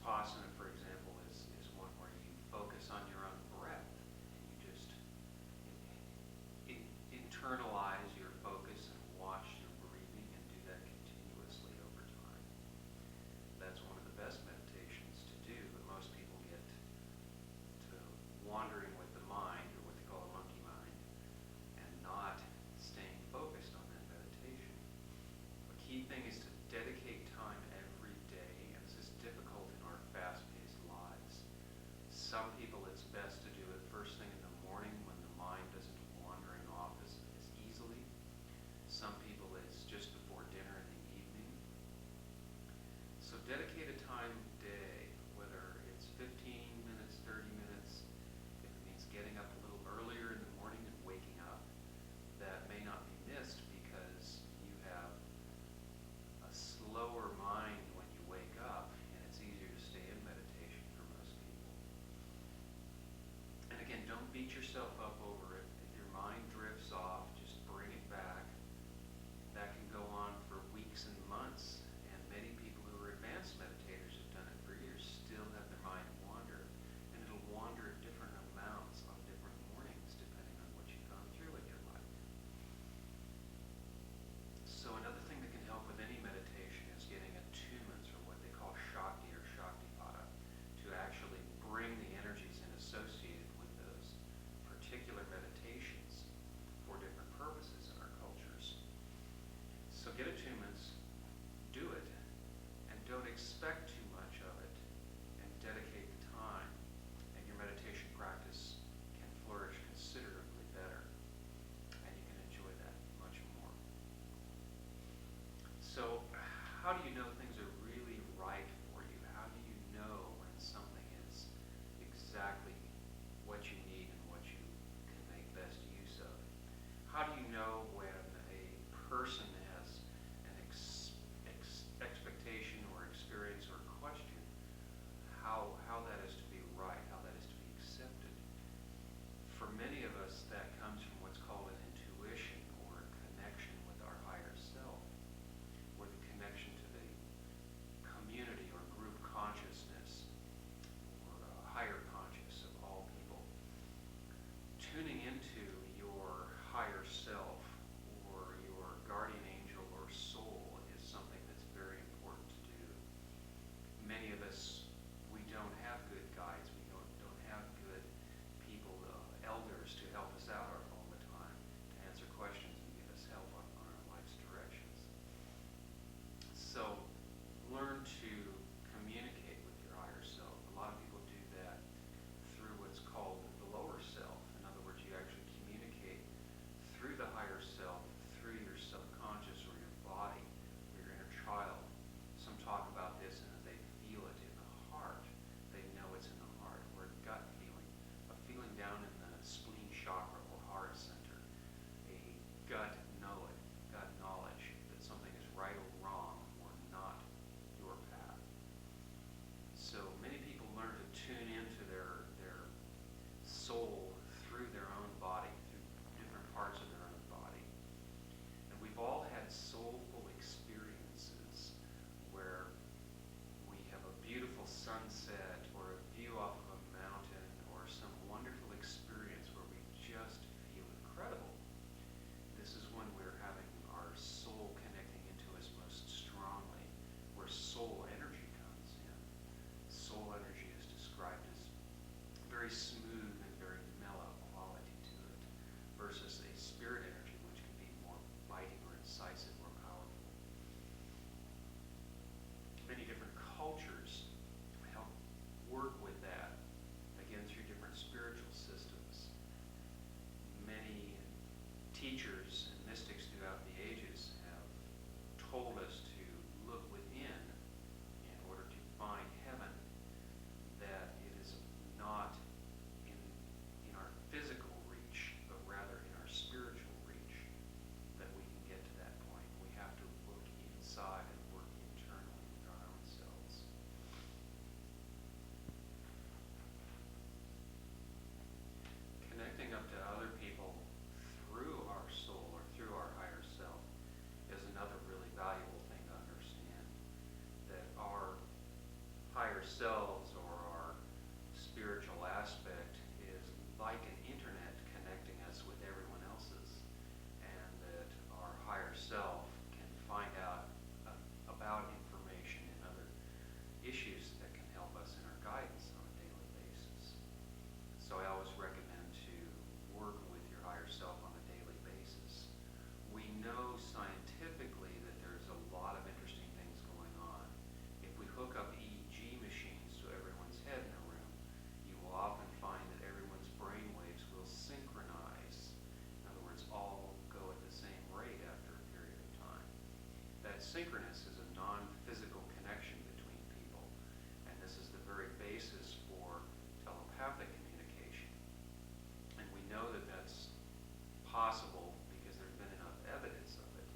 Vipassana, for example, is one where you focus on your own breath. And you just internalize your focus and watch your breathing and do that continuously over time. That's one of the best meditations to do, but most people get to wandering with the mind, or what they call a monkey mind, and not staying focused on that meditation. The key thing is to dedicate time every day, and this is difficult in our fast-paced lives. Some people, it's best to do it first thing in the morning when the mind isn't wandering off as easily. basis for telepathic communication. And we know that that's possible because there's been enough evidence of it.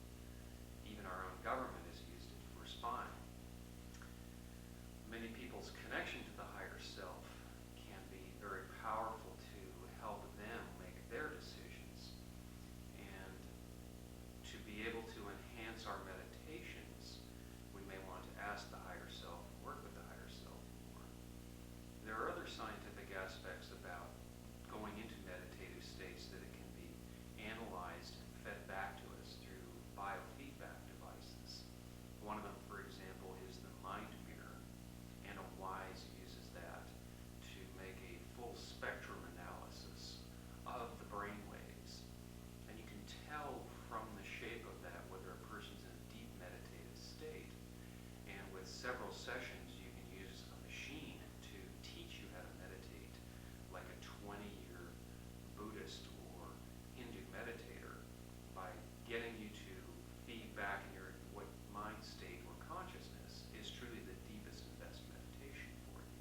Even our own government has used it for spying. Many people's connection to the higher self can be very powerful to help them make their decisions. And to be able to enhance our meditations, we may want to ask the higher self and work with the higher self more. There are other scientific aspects about going into meditative states that it can be analyzed and fed back to us through biofeedback devices. One of them, for example, is the mind mirror. Anna Wise uses that to make a full spectrum analysis of the brain waves. And you can tell from the shape of that whether a person's in a deep meditative state. And with several sessions, you can use a machine to teach you how to meditate, like a 20-year Buddhist or Hindu meditator, by getting you to feed back in your what mind state or consciousness is truly the deepest and best meditation for you.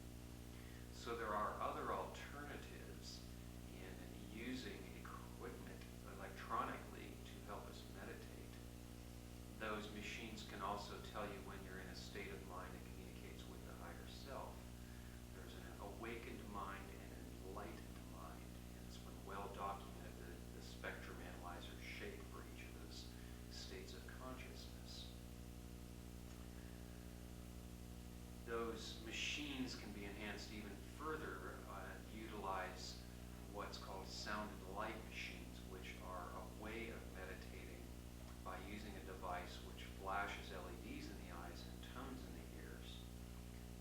So there are other alternatives in using equipment electronically to help us meditate. Those machines can also tell you when you're in a state of mind that communicates with the higher self. There's an awakened mind and an enlightened mind, and it's been well documented that the spectrum analyzers shape for each of those states of consciousness. Those machines can be enhanced even further, utilize what's called sound and light machines, which are a way of meditating by using a device which flashes LEDs in the eyes and tones in the ears.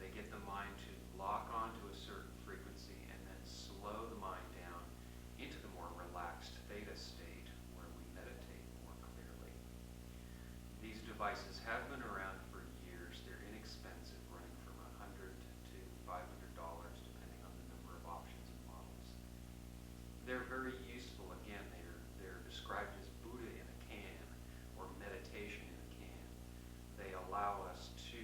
They get the mind to lock onto a certain frequency and then slow the mind down into the more relaxed theta state where we meditate more clearly. These devices have been around for years. They're inexpensive, running from $100 to $500 depending on the number of options and models. They're very useful. Again, they're described as Buddha in a can or meditation in a can. They allow us to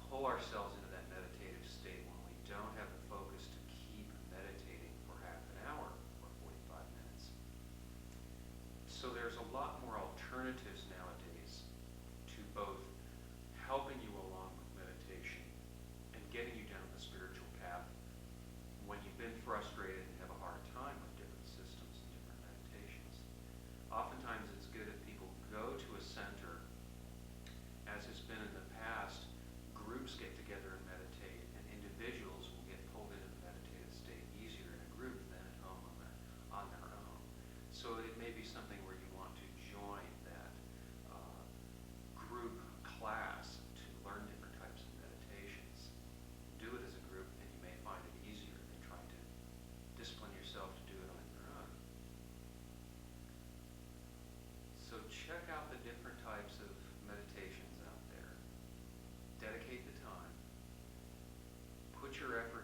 pull ourselves into that meditative state when we don't have the focus to keep meditating for half an hour or 45 minutes. So there's a lot more alternatives nowadays to both helping you along with meditation and getting you down the spiritual path when you've been frustrated and have a hard time with different systems and different meditations. Oftentimes it's good if people go to a center, as has been in the past. Groups get together and meditate, and individuals will get pulled into the meditative state easier in a group than at home on their own. So it may be something where you want to join that group class to learn different types of meditations. Do it as a group, and you may find it easier than trying to discipline yourself to do it on your own. So check out the different types of meditations out there. Dedicate the time. Put your effort